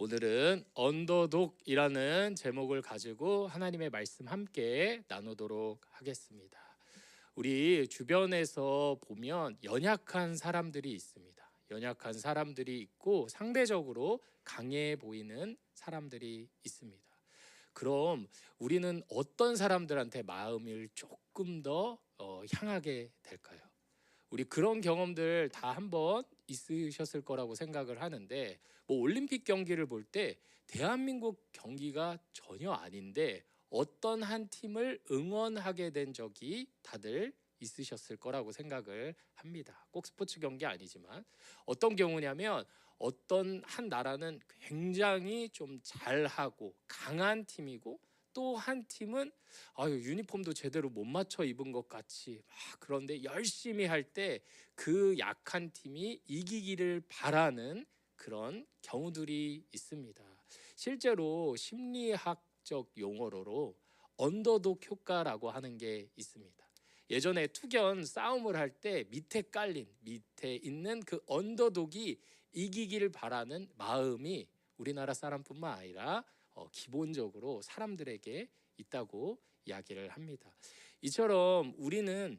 오늘은 언더독이라는 제목을 가지고 하나님의 말씀 함께 나누도록 하겠습니다. 우리 주변에서 보면 연약한 사람들이 있습니다. 연약한 사람들이 있고 상대적으로 강해 보이는 사람들이 있습니다. 그럼 우리는 어떤 사람들한테 마음을 조금 더 향하게 될까요? 우리 그런 경험들 다 한번 있으셨을 거라고 생각을 하는데, 올림픽 경기를 볼 때 대한민국 경기가 전혀 아닌데 어떤 한 팀을 응원하게 된 적이 다들 있으셨을 거라고 생각을 합니다. 꼭 스포츠 경기 아니지만 어떤 경우냐면, 어떤 한 나라는 굉장히 좀 잘하고 강한 팀이고, 또 한 팀은 유니폼도 제대로 못 맞춰 입은 것 같이 그런데 열심히 할 때 그 약한 팀이 이기기를 바라는 그런 경우들이 있습니다. 실제로 심리학적 용어로 언더독 효과라고 하는 게 있습니다. 예전에 투견 싸움을 할 때 밑에 있는 그 언더독이 이기기를 바라는 마음이 우리나라 사람뿐만 아니라 기본적으로 사람들에게 있다고 이야기를 합니다. 이처럼 우리는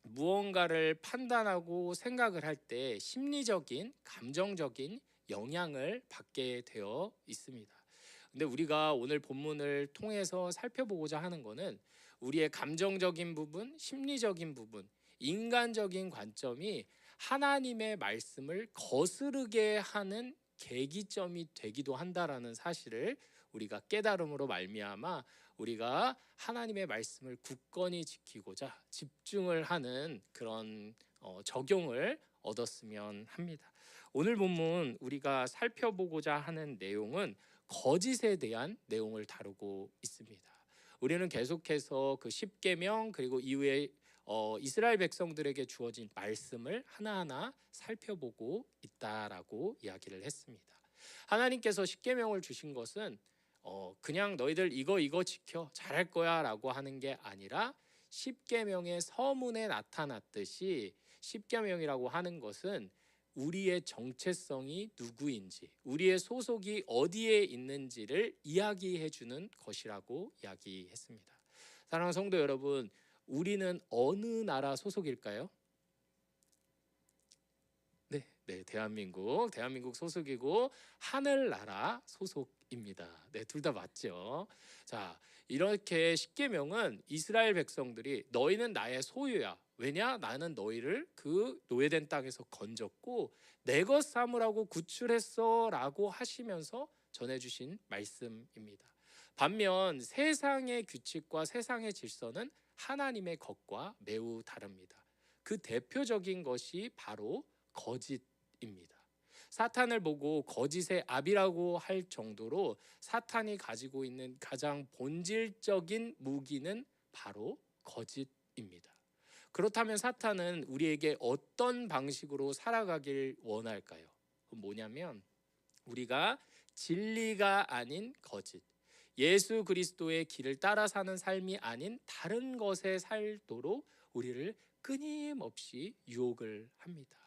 무언가를 판단하고 생각을 할 때 심리적인, 감정적인 영향을 받게 되어 있습니다. 근데 우리가 오늘 본문을 통해서 살펴보고자 하는 것은 우리의 감정적인 부분, 심리적인 부분, 인간적인 관점이 하나님의 말씀을 거스르게 하는 계기점이 되기도 한다라는 사실을 우리가 깨달음으로 말미암아 우리가 하나님의 말씀을 굳건히 지키고자 집중을 하는 그런 적용을 얻었으면 합니다. 오늘 본문 우리가 살펴보고자 하는 내용은 거짓에 대한 내용을 다루고 있습니다. 우리는 계속해서 그 십계명 그리고 이후에 이스라엘 백성들에게 주어진 말씀을 하나하나 살펴보고 있다라고 이야기를 했습니다. 하나님께서 십계명을 주신 것은 그냥 너희들 이거 지켜 잘할 거야 라고 하는 게 아니라, 십계명의 서문에 나타났듯이 십계명이라고 하는 것은 우리의 정체성이 누구인지, 우리의 소속이 어디에 있는지를 이야기해 주는 것이라고 이야기했습니다. 사랑하는 성도 여러분, 우리는 어느 나라 소속일까요? 네, 대한민국 소속이고 하늘나라 소속입니다. 네, 둘 다 맞죠. 자, 이렇게 십계명은 이스라엘 백성들이 너희는 나의 소유야. 왜냐? 나는 너희를 그 노예된 땅에서 건졌고 내 것 삼으라고 구출했어 라고 하시면서 전해주신 말씀입니다. 반면 세상의 규칙과 세상의 질서는 하나님의 것과 매우 다릅니다. 그 대표적인 것이 바로 거짓입니다. 사탄을 보고 거짓의 압이라고 할 정도로 사탄이 가지고 있는 가장 본질적인 무기는 바로 거짓입니다. 그렇다면 사탄은 우리에게 어떤 방식으로 살아가길 원할까요? 그건 뭐냐면, 우리가 진리가 아닌 거짓, 예수 그리스도의 길을 따라 사는 삶이 아닌 다른 것에 살도록 우리를 끊임없이 유혹을 합니다.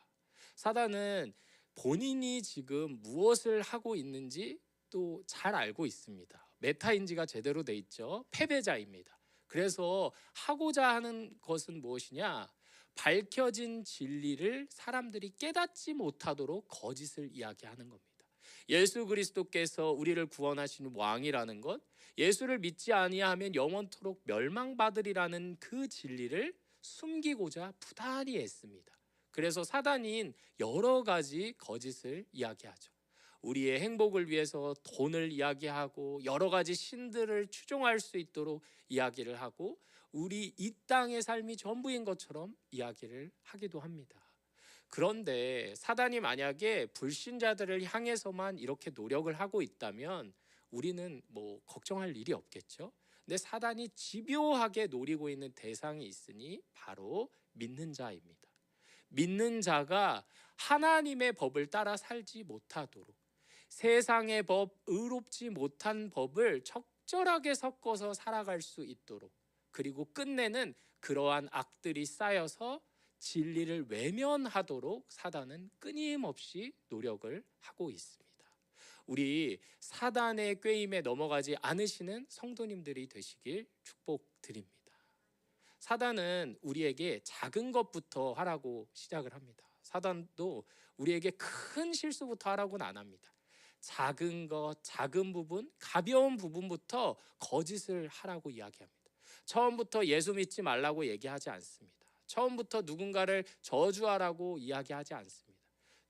사단은 본인이 지금 무엇을 하고 있는지 또 잘 알고 있습니다. 메타인지가 제대로 돼 있죠. 패배자입니다. 그래서 하고자 하는 것은 무엇이냐? 밝혀진 진리를 사람들이 깨닫지 못하도록 거짓을 이야기하는 겁니다. 예수 그리스도께서 우리를 구원하신 왕이라는 것, 예수를 믿지 아니하면 영원토록 멸망받으리라는 그 진리를 숨기고자 부단히 애씁니다. 그래서 사단인 여러 가지 거짓을 이야기하죠. 우리의 행복을 위해서 돈을 이야기하고 여러 가지 신들을 추종할 수 있도록 이야기를 하고, 우리 이 땅의 삶이 전부인 것처럼 이야기를 하기도 합니다. 그런데 사단이 만약에 불신자들을 향해서만 이렇게 노력을 하고 있다면 우리는 걱정할 일이 없겠죠. 근데 사단이 집요하게 노리고 있는 대상이 있으니 바로 믿는 자입니다. 믿는 자가 하나님의 법을 따라 살지 못하도록, 세상의 법, 의롭지 못한 법을 적절하게 섞어서 살아갈 수 있도록, 그리고 끝내는 그러한 악들이 쌓여서 진리를 외면하도록 사단은 끊임없이 노력을 하고 있습니다. 우리 사단의 꾀임에 넘어가지 않으시는 성도님들이 되시길 축복드립니다. 사단은 우리에게 작은 것부터 하라고 시작을 합니다. 사단도 우리에게 큰 실수부터 하라고는 안 합니다. 작은 것, 작은 부분, 가벼운 부분부터 거짓을 하라고 이야기합니다. 처음부터 예수 믿지 말라고 얘기하지 않습니다. 처음부터 누군가를 저주하라고 이야기하지 않습니다.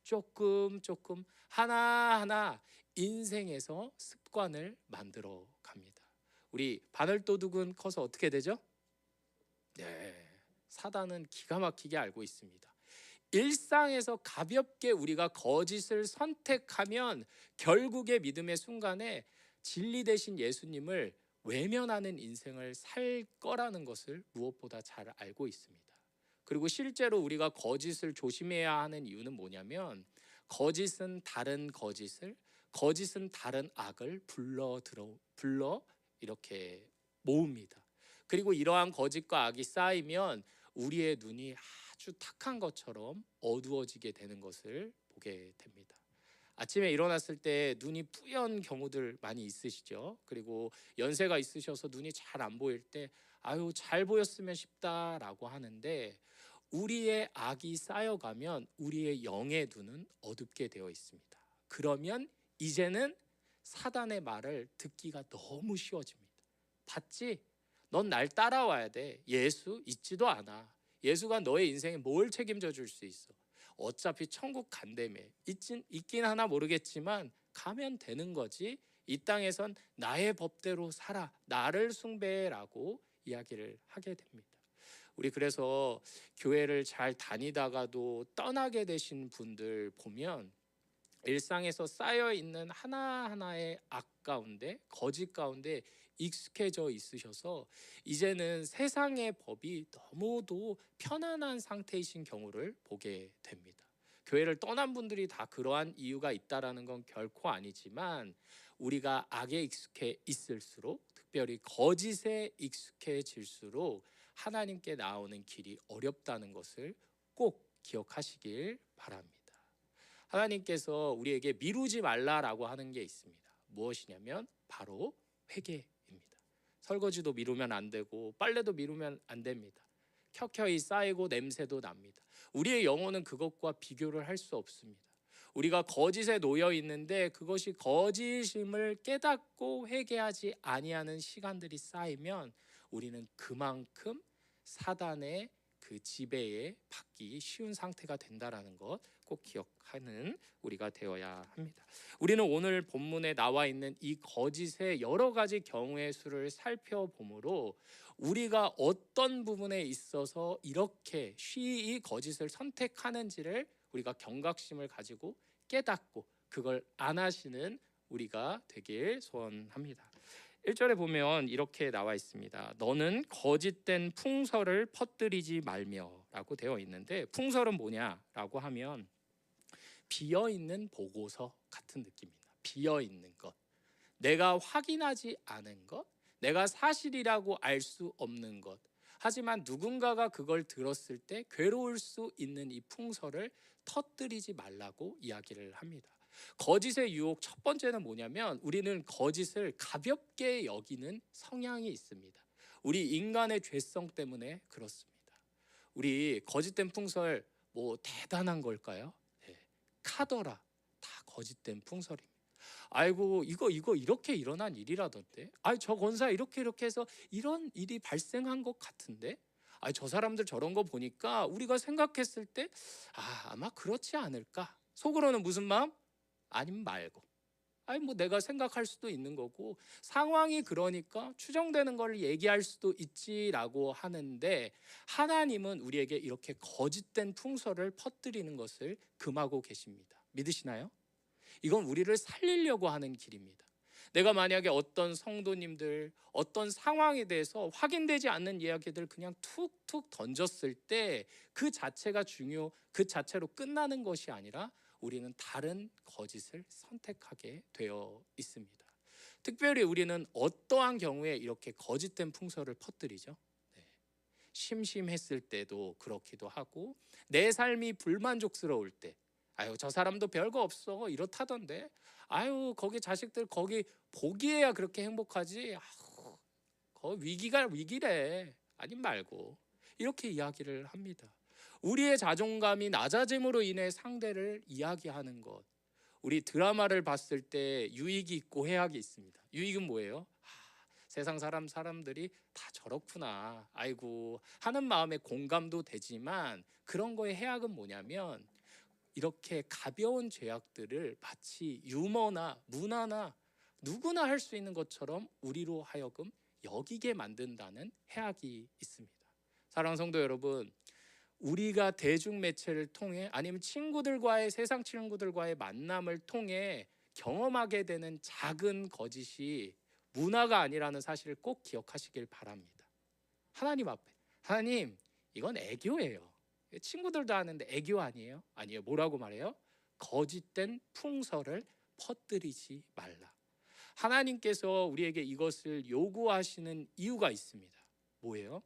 조금 하나하나 인생에서 습관을 만들어 갑니다. 우리 바늘도둑은 커서 어떻게 되죠? 네, 사단은 기가 막히게 알고 있습니다. 일상에서 가볍게 우리가 거짓을 선택하면 결국에 믿음의 순간에 진리 되신 예수님을 외면하는 인생을 살 거라는 것을 무엇보다 잘 알고 있습니다. 그리고 실제로 우리가 거짓을 조심해야 하는 이유는 뭐냐면 거짓은 다른 거짓을, 거짓은 다른 악을 불러 이렇게 모읍니다. 그리고 이러한 거짓과 악이 쌓이면 우리의 눈이 아주 탁한 것처럼 어두워지게 되는 것을 보게 됩니다. 아침에 일어났을 때 눈이 뿌연 경우들 많이 있으시죠? 그리고 연세가 있으셔서 눈이 잘 안 보일 때 아유 잘 보였으면 싶다라고 하는데 우리의 악이 쌓여가면 우리의 영의 눈은 어둡게 되어 있습니다. 그러면 이제는 사단의 말을 듣기가 너무 쉬워집니다. 봤지? 넌 날 따라와야 돼. 예수 있지도 않아. 예수가 너의 인생에 뭘 책임져 줄 수 있어? 어차피 천국 간다며. 있긴 하나 모르겠지만 가면 되는 거지. 이 땅에선 나의 법대로 살아. 나를 숭배라고 이야기를 하게 됩니다. 우리 그래서 교회를 잘 다니다가도 떠나게 되신 분들 보면 일상에서 쌓여 있는 하나하나의 악 가운데, 거짓 가운데 익숙해져 있으셔서 이제는 세상의 법이 너무도 편안한 상태이신 경우를 보게 됩니다. 교회를 떠난 분들이 다 그러한 이유가 있다라는 건 결코 아니지만 우리가 악에 익숙해 있을수록, 특별히 거짓에 익숙해질수록 하나님께 나오는 길이 어렵다는 것을 꼭 기억하시길 바랍니다. 하나님께서 우리에게 미루지 말라라고 하는 게 있습니다. 무엇이냐면 바로 회개입니다. 설거지도 미루면 안 되고 빨래도 미루면 안 됩니다. 켜켜이 쌓이고 냄새도 납니다. 우리의 영혼은 그것과 비교를 할 수 없습니다. 우리가 거짓에 놓여 있는데 그것이 거짓임을 깨닫고 회개하지 아니하는 시간들이 쌓이면 우리는 그만큼 사단의 그 지배에 받기 쉬운 상태가 된다라는 것 꼭 기억하는 우리가 되어야 합니다. 우리는 오늘 본문에 나와 있는 이 거짓의 여러 가지 경우의 수를 살펴보므로 우리가 어떤 부분에 있어서 이렇게 쉬이 거짓을 선택하는지를 우리가 경각심을 가지고 깨닫고 그걸 안 하시는 우리가 되길 소원합니다. 1절에 보면 이렇게 나와 있습니다. 너는 거짓된 풍설을 퍼뜨리지 말며 라고 되어 있는데 풍설은 뭐냐라고 하면 비어있는 보고서 같은 느낌입니다. 비어있는 것, 내가 확인하지 않은 것, 내가 사실이라고 알 수 없는 것, 하지만 누군가가 그걸 들었을 때 괴로울 수 있는 이 풍설을 터뜨리지 말라고 이야기를 합니다. 거짓의 유혹 첫 번째는 뭐냐면 우리는 거짓을 가볍게 여기는 성향이 있습니다. 우리 인간의 죄성 때문에 그렇습니다. 우리 거짓된 풍설 뭐 대단한 걸까요? 네. 카더라 다 거짓된 풍설입니다. 아이고 이거 이렇게 일어난 일이라던데. 아이 저 권사 이렇게 해서 이런 일이 발생한 것 같은데. 아이 저 사람들 저런 거 보니까 우리가 생각했을 때 아마 그렇지 않을까. 속으로는 무슨 마음? 아니면 말고. 아니 뭐 내가 생각할 수도 있는 거고 상황이 그러니까 추정되는 걸 얘기할 수도 있지라고 하는데 하나님은 우리에게 이렇게 거짓된 풍설을 퍼뜨리는 것을 금하고 계십니다. 믿으시나요? 이건 우리를 살리려고 하는 길입니다. 내가 만약에 어떤 성도님들 어떤 상황에 대해서 확인되지 않는 이야기들 그냥 툭툭 던졌을 때 그 자체가 그 자체로 끝나는 것이 아니라 우리는 다른 거짓을 선택하게 되어 있습니다. 특별히 우리는 어떠한 경우에 이렇게 거짓된 풍설을 퍼뜨리죠? 네. 심심했을 때도 그렇기도 하고 내 삶이 불만족스러울 때 아유 저 사람도 별거 없어 이렇다던데. 아유 거기 자식들 거기 보기에야 그렇게 행복하지. 아우 거 위기가 위기래. 아님 말고 이렇게 이야기를 합니다. 우리의 자존감이 낮아짐으로 인해 상대를 이야기하는 것. 우리 드라마를 봤을 때 유익이 있고 해악이 있습니다. 유익은 뭐예요? 세상 사람들이 다 저렇구나. 아이고 하는 마음에 공감도 되지만 그런 거의 해악은 뭐냐면 이렇게 가벼운 죄악들을 마치 유머나 문화나 누구나 할 수 있는 것처럼 우리로 하여금 여기게 만든다는 해악이 있습니다. 사랑하는 성도 여러분, 우리가 대중매체를 통해 아니면 친구들과의 세상 친구들과의 만남을 통해 경험하게 되는 작은 거짓이 문화가 아니라는 사실을 꼭 기억하시길 바랍니다. 하나님 앞에 하나님 이건 애교예요. 친구들도 하는데 애교 아니에요? 아니에요. 뭐라고 말해요? 거짓된 풍설을 퍼뜨리지 말라. 하나님께서 우리에게 이것을 요구하시는 이유가 있습니다. 뭐예요?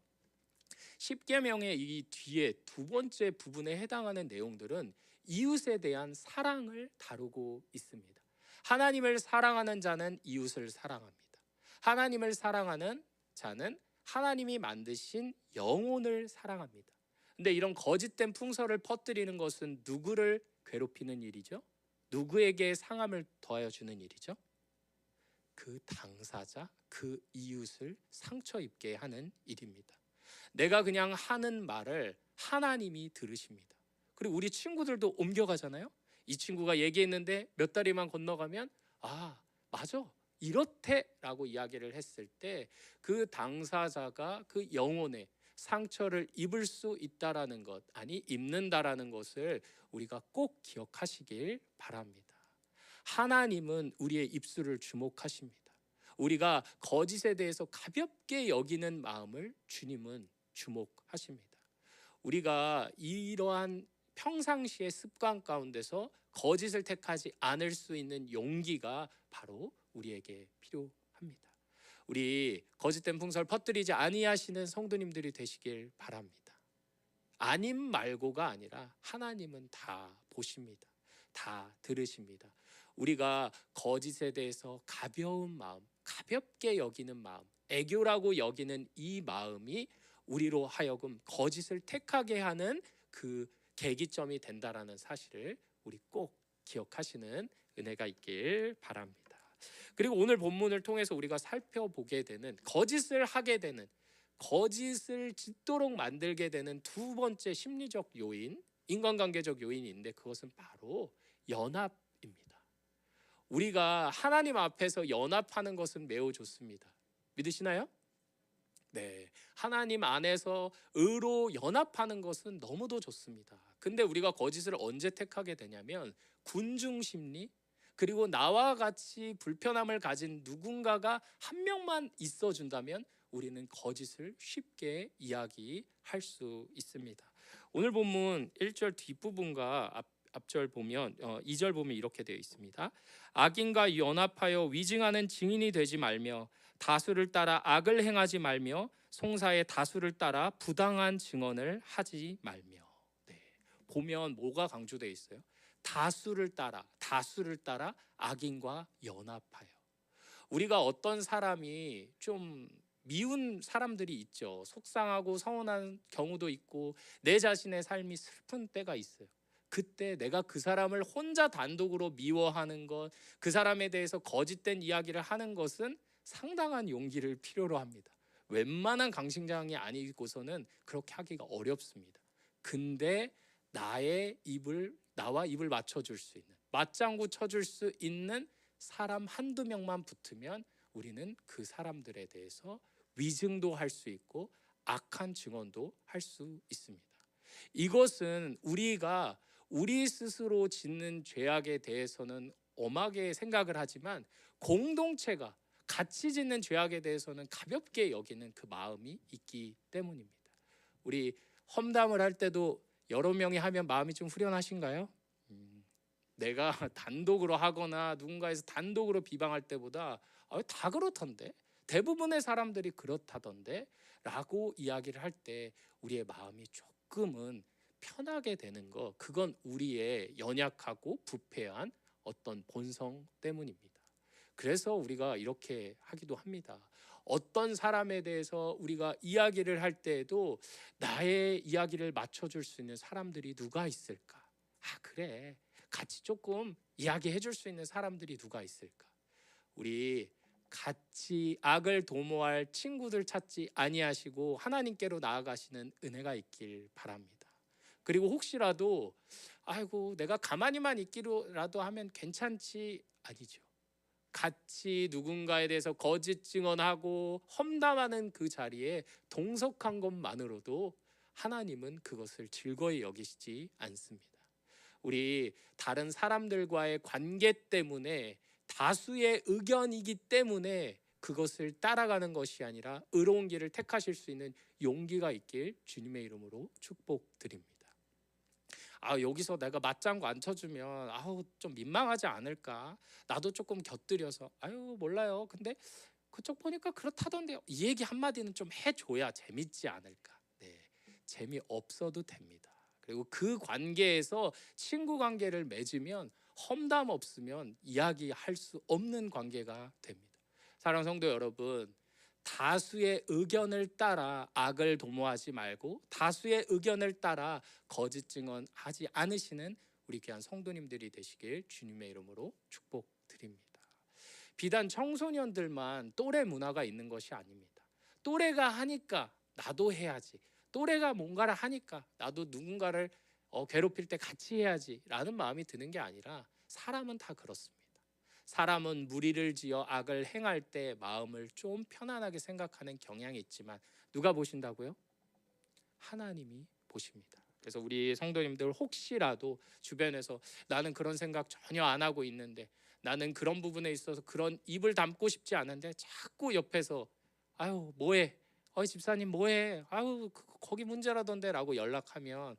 십계명의 이 뒤에 두 번째 부분에 해당하는 내용들은 이웃에 대한 사랑을 다루고 있습니다. 하나님을 사랑하는 자는 이웃을 사랑합니다. 하나님을 사랑하는 자는 하나님이 만드신 영혼을 사랑합니다. 근데 이런 거짓된 풍설을 퍼뜨리는 것은 누구를 괴롭히는 일이죠? 누구에게 상함을 더하여 주는 일이죠? 그 당사자, 그 이웃을 상처 입게 하는 일입니다. 내가 그냥 하는 말을 하나님이 들으십니다. 그리고 우리 친구들도 옮겨가잖아요. 이 친구가 얘기했는데 몇 다리만 건너가면 아 맞아 이렇대 라고 이야기를 했을 때 그 당사자가 그 영혼의 상처를 입을 수 있다라는 것, 아니 입는다라는 것을 우리가 꼭 기억하시길 바랍니다. 하나님은 우리의 입술을 주목하십니다. 우리가 거짓에 대해서 가볍게 여기는 마음을 주님은 주목하십니다. 우리가 이러한 평상시의 습관 가운데서 거짓을 택하지 않을 수 있는 용기가 바로 우리에게 필요합니다. 우리 거짓된 풍설 퍼뜨리지 아니하시는 성도님들이 되시길 바랍니다. 아님 말고가 아니라 하나님은 다 보십니다. 다 들으십니다. 우리가 거짓에 대해서 가벼운 마음, 가볍게 여기는 마음, 애교라고 여기는 이 마음이 우리로 하여금 거짓을 택하게 하는 그 계기점이 된다라는 사실을 우리 꼭 기억하시는 은혜가 있길 바랍니다. 그리고 오늘 본문을 통해서 우리가 살펴보게 되는 거짓을 하게 되는 거짓을 짓도록 만들게 되는 두 번째 심리적 요인, 인간관계적 요인인데 그것은 바로 연합입니다. 우리가 하나님 앞에서 연합하는 것은 매우 좋습니다. 믿으시나요? 네, 하나님 안에서 의로 연합하는 것은 너무도 좋습니다. 근데 우리가 거짓을 언제 택하게 되냐면 군중심리, 그리고 나와 같이 불편함을 가진 누군가가 한 명만 있어준다면 우리는 거짓을 쉽게 이야기할 수 있습니다. 오늘 본문 1절 뒷부분과 앞절 보면 2절 보면 이렇게 되어 있습니다. 악인과 연합하여 위증하는 증인이 되지 말며 다수를 따라 악을 행하지 말며 송사의 다수를 따라 부당한 증언을 하지 말며. 네, 보면 뭐가 강조되어 있어요? 다수를 따라 악인과 연합하여. 우리가 어떤 사람이 좀 미운 사람들이 있죠. 속상하고 서운한 경우도 있고 내 자신의 삶이 슬픈 때가 있어요. 그때 내가 그 사람을 혼자 단독으로 미워하는 것, 그 사람에 대해서 거짓된 이야기를 하는 것은 상당한 용기를 필요로 합니다. 웬만한 강심장이 아니고서는 그렇게 하기가 어렵습니다. 근데 나와 입을 맞춰줄 수 있는, 맞장구 쳐줄 수 있는 사람 한두 명만 붙으면 우리는 그 사람들에 대해서 위증도 할 수 있고 악한 증언도 할 수 있습니다. 이것은 우리가 우리 스스로 짓는 죄악에 대해서는 엄하게 생각을 하지만 공동체가 같이 짓는 죄악에 대해서는 가볍게 여기는 그 마음이 있기 때문입니다. 우리 험담을 할 때도 여러 명이 하면 마음이 좀 후련하신가요? 내가 단독으로 하거나 누군가에서 단독으로 비방할 때보다 다 그렇던데, 대부분의 사람들이 그렇다던데 라고 이야기를 할 때 우리의 마음이 조금은 편하게 되는 거, 그건 우리의 연약하고 부패한 어떤 본성 때문입니다. 그래서 우리가 이렇게 하기도 합니다. 어떤 사람에 대해서 우리가 이야기를 할 때에도 나의 이야기를 맞춰줄 수 있는 사람들이 누가 있을까? 그래, 같이 조금 이야기해 줄 수 있는 사람들이 누가 있을까? 우리 같이 악을 도모할 친구들 찾지 아니하시고 하나님께로 나아가시는 은혜가 있길 바랍니다. 그리고 혹시라도 아이고 내가 가만히만 있기라도 하면 괜찮지, 아니죠. 같이 누군가에 대해서 거짓 증언하고 험담하는 그 자리에 동석한 것만으로도 하나님은 그것을 즐거이 여기시지 않습니다. 우리 다른 사람들과의 관계 때문에 다수의 의견이기 때문에 그것을 따라가는 것이 아니라 의로운 길을 택하실 수 있는 용기가 있길 주님의 이름으로 축복드립니다. 여기서 내가 맞장구 안 쳐주면 좀 민망하지 않을까? 나도 조금 곁들여서 몰라요. 근데 그쪽 보니까 그렇다던데요. 이 얘기 한마디는 좀 해줘야 재밌지 않을까? 네, 재미없어도 됩니다. 그리고 그 관계에서 친구 관계를 맺으면 험담 없으면 이야기할 수 없는 관계가 됩니다. 사랑하는 성도 여러분, 다수의 의견을 따라 악을 도모하지 말고 다수의 의견을 따라 거짓 증언하지 않으시는 우리 귀한 성도님들이 되시길 주님의 이름으로 축복드립니다. 비단 청소년들만 또래 문화가 있는 것이 아닙니다. 또래가 하니까 나도 해야지, 또래가 뭔가를 하니까 나도 누군가를 괴롭힐 때 같이 해야지 라는 마음이 드는 게 아니라 사람은 다 그렇습니다. 사람은 무리를 지어 악을 행할 때 마음을 좀 편안하게 생각하는 경향이 있지만 누가 보신다고요? 하나님이 보십니다. 그래서 우리 성도님들 혹시라도 주변에서 나는 그런 생각 전혀 안 하고 있는데, 나는 그런 부분에 있어서 그런 입을 담고 싶지 않은데 자꾸 옆에서 뭐해? 집사님 뭐해? 거기 문제라던데 라고 연락하면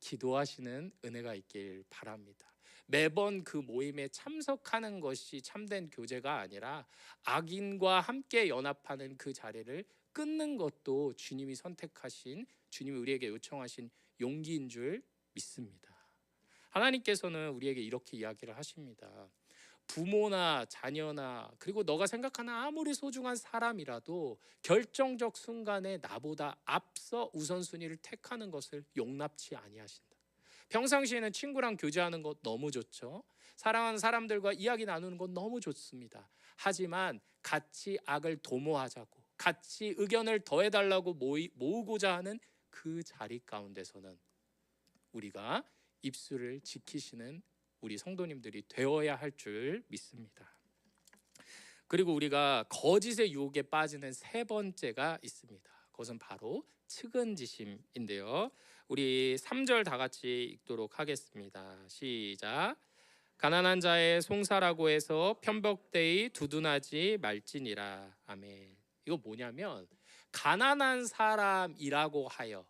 기도하시는 은혜가 있길 바랍니다. 매번 그 모임에 참석하는 것이 참된 교제가 아니라 악인과 함께 연합하는 그 자리를 끊는 것도 주님이 선택하신, 주님이 우리에게 요청하신 용기인 줄 믿습니다. 하나님께서는 우리에게 이렇게 이야기를 하십니다. 부모나 자녀나 그리고 너가 생각하는 아무리 소중한 사람이라도 결정적 순간에 나보다 앞서 우선순위를 택하는 것을 용납치 아니하신다. 평상시에는 친구랑 교제하는 것 너무 좋죠. 사랑하는 사람들과 이야기 나누는 것 너무 좋습니다. 하지만 같이 악을 도모하자고, 같이 의견을 더해달라고 모으고자 하는 그 자리 가운데서는 우리가 입술을 지키시는 우리 성도님들이 되어야 할 줄 믿습니다. 그리고 우리가 거짓의 유혹에 빠지는 세 번째가 있습니다. 그것은 바로 측은지심인데요. 우리 3절 다 같이 읽도록 하겠습니다. 시작. 가난한 자의 송사라고 해서 편법되이 두둔하지 말지니라. 아멘. 이거 뭐냐면 가난한 사람이라고 하여,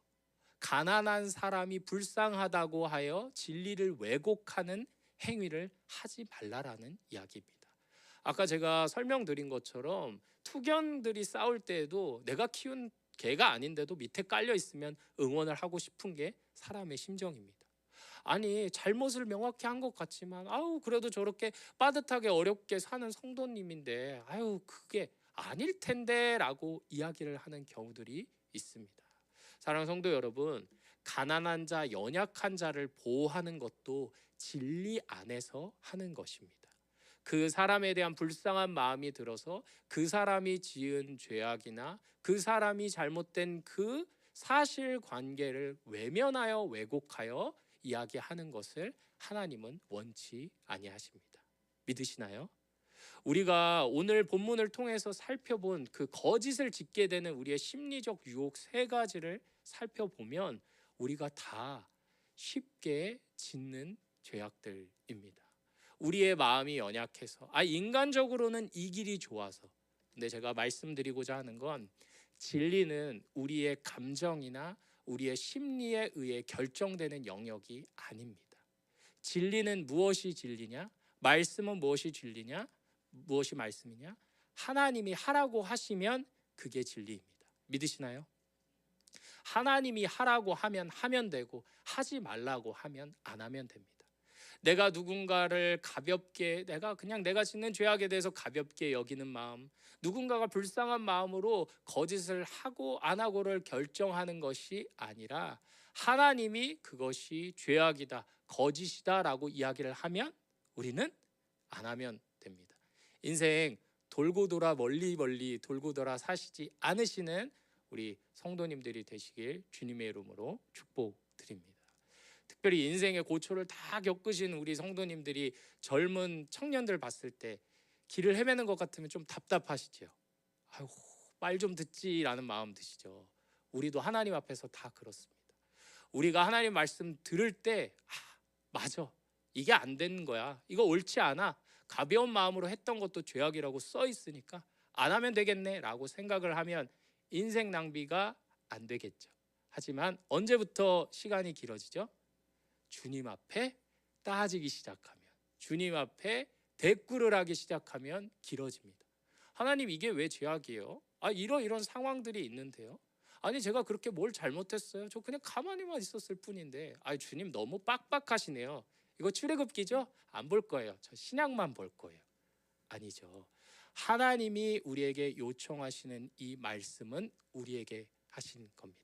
가난한 사람이 불쌍하다고 하여 진리를 왜곡하는 행위를 하지 말라라는 이야기입니다. 아까 제가 설명드린 것처럼 투견들이 싸울 때에도 내가 키운 개가 아닌데도 밑에 깔려 있으면 응원을 하고 싶은 게 사람의 심정입니다. 아니 잘못을 명확히 한 것 같지만 그래도 저렇게 빠듯하게 어렵게 사는 성도님인데 그게 아닐 텐데 라고 이야기를 하는 경우들이 있습니다. 사랑하는 성도 여러분, 가난한 자, 연약한 자를 보호하는 것도 진리 안에서 하는 것입니다. 그 사람에 대한 불쌍한 마음이 들어서 그 사람이 지은 죄악이나 그 사람이 잘못된 그 사실관계를 외면하여 왜곡하여 이야기하는 것을 하나님은 원치 아니하십니다. 믿으시나요? 우리가 오늘 본문을 통해서 살펴본 그 거짓을 짓게 되는 우리의 심리적 유혹 세 가지를 살펴보면 우리가 다 쉽게 짓는 죄악들입니다. 우리의 마음이 연약해서 인간적으로는 이 길이 좋아서, 근데 제가 말씀드리고자 하는 건 진리는 우리의 감정이나 우리의 심리에 의해 결정되는 영역이 아닙니다. 진리는 무엇이 진리냐? 말씀은 무엇이 진리냐? 무엇이 말씀이냐? 하나님이 하라고 하시면 그게 진리입니다. 믿으시나요? 하나님이 하라고 하면 되고, 하지 말라고 하면 안 하면 됩니다. 내가 누군가를 가볍게, 내가 짓는 죄악에 대해서 가볍게 여기는 마음, 누군가가 불쌍한 마음으로 거짓을 하고 안 하고를 결정하는 것이 아니라, 하나님이 그것이 죄악이다, 거짓이다라고 이야기를 하면 우리는 안 하면 됩니다. 인생 돌고 돌아 멀리 돌고 돌아 사시지 않으시는 우리 성도님들이 되시길 주님의 이름으로 축복드립니다. 특별히 인생의 고초를 다 겪으신 우리 성도님들이 젊은 청년들 봤을 때 길을 헤매는 것 같으면 좀 답답하시죠. 아이고, 말 좀 듣지라는 마음 드시죠. 우리도 하나님 앞에서 다 그렇습니다. 우리가 하나님 말씀 들을 때 맞아, 이게 안 되는 거야, 이거 옳지 않아, 가벼운 마음으로 했던 것도 죄악이라고 써 있으니까 안 하면 되겠네 라고 생각을 하면 인생 낭비가 안 되겠죠. 하지만 언제부터 시간이 길어지죠? 주님 앞에 따지기 시작하면, 주님 앞에 대꾸를 하기 시작하면 길어집니다. 하나님, 이게 왜 죄악이에요? 이런 상황들이 있는데요. 아니, 제가 그렇게 뭘 잘못했어요? 저 그냥 가만히만 있었을 뿐인데. 주님 너무 빡빡하시네요. 이거 출애굽기죠? 안 볼 거예요. 저 신약만 볼 거예요. 아니죠. 하나님이 우리에게 요청하시는 이 말씀은 우리에게 하신 겁니다.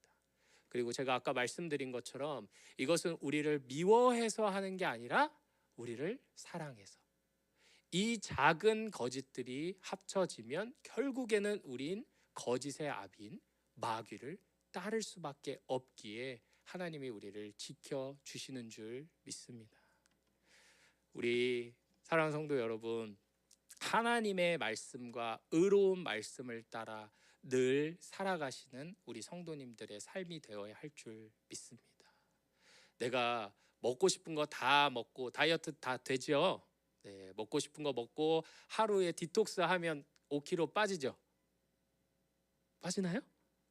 그리고 제가 아까 말씀드린 것처럼 이것은 우리를 미워해서 하는 게 아니라 우리를 사랑해서. 이 작은 거짓들이 합쳐지면 결국에는 우린 거짓의 아비인 마귀를 따를 수밖에 없기에 하나님이 우리를 지켜주시는 줄 믿습니다. 우리 사랑하는 성도 여러분, 하나님의 말씀과 의로운 말씀을 따라 늘 살아가시는 우리 성도님들의 삶이 되어야 할 줄 믿습니다. 내가 먹고 싶은 거 다 먹고 다이어트 다 되죠? 네, 먹고 싶은 거 먹고 하루에 디톡스 하면 5kg 빠지죠? 빠지나요?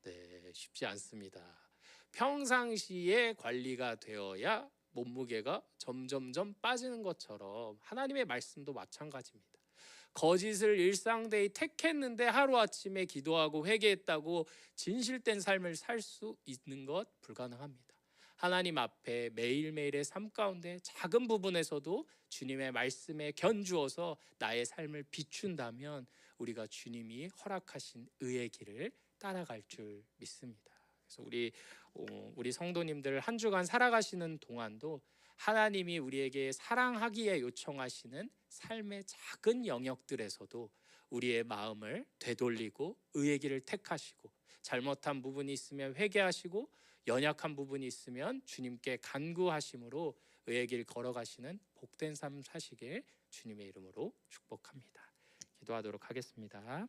네, 쉽지 않습니다. 평상시에 관리가 되어야 몸무게가 점점점 빠지는 것처럼 하나님의 말씀도 마찬가지입니다. 거짓을 일상되이 택했는데 하루아침에 기도하고 회개했다고 진실된 삶을 살 수 있는 것 불가능합니다. 하나님 앞에 매일매일의 삶 가운데 작은 부분에서도 주님의 말씀에 견주어서 나의 삶을 비춘다면 우리가 주님이 허락하신 의의 길을 따라갈 줄 믿습니다. 그래서 우리 성도님들 한 주간 살아가시는 동안도 하나님이 우리에게 사랑하기에 요청하시는 삶의 작은 영역들에서도 우리의 마음을 되돌리고 의의 길을 택하시고, 잘못한 부분이 있으면 회개하시고, 연약한 부분이 있으면 주님께 간구하심으로 의의 길 걸어가시는 복된 삶 사시길 주님의 이름으로 축복합니다. 기도하도록 하겠습니다.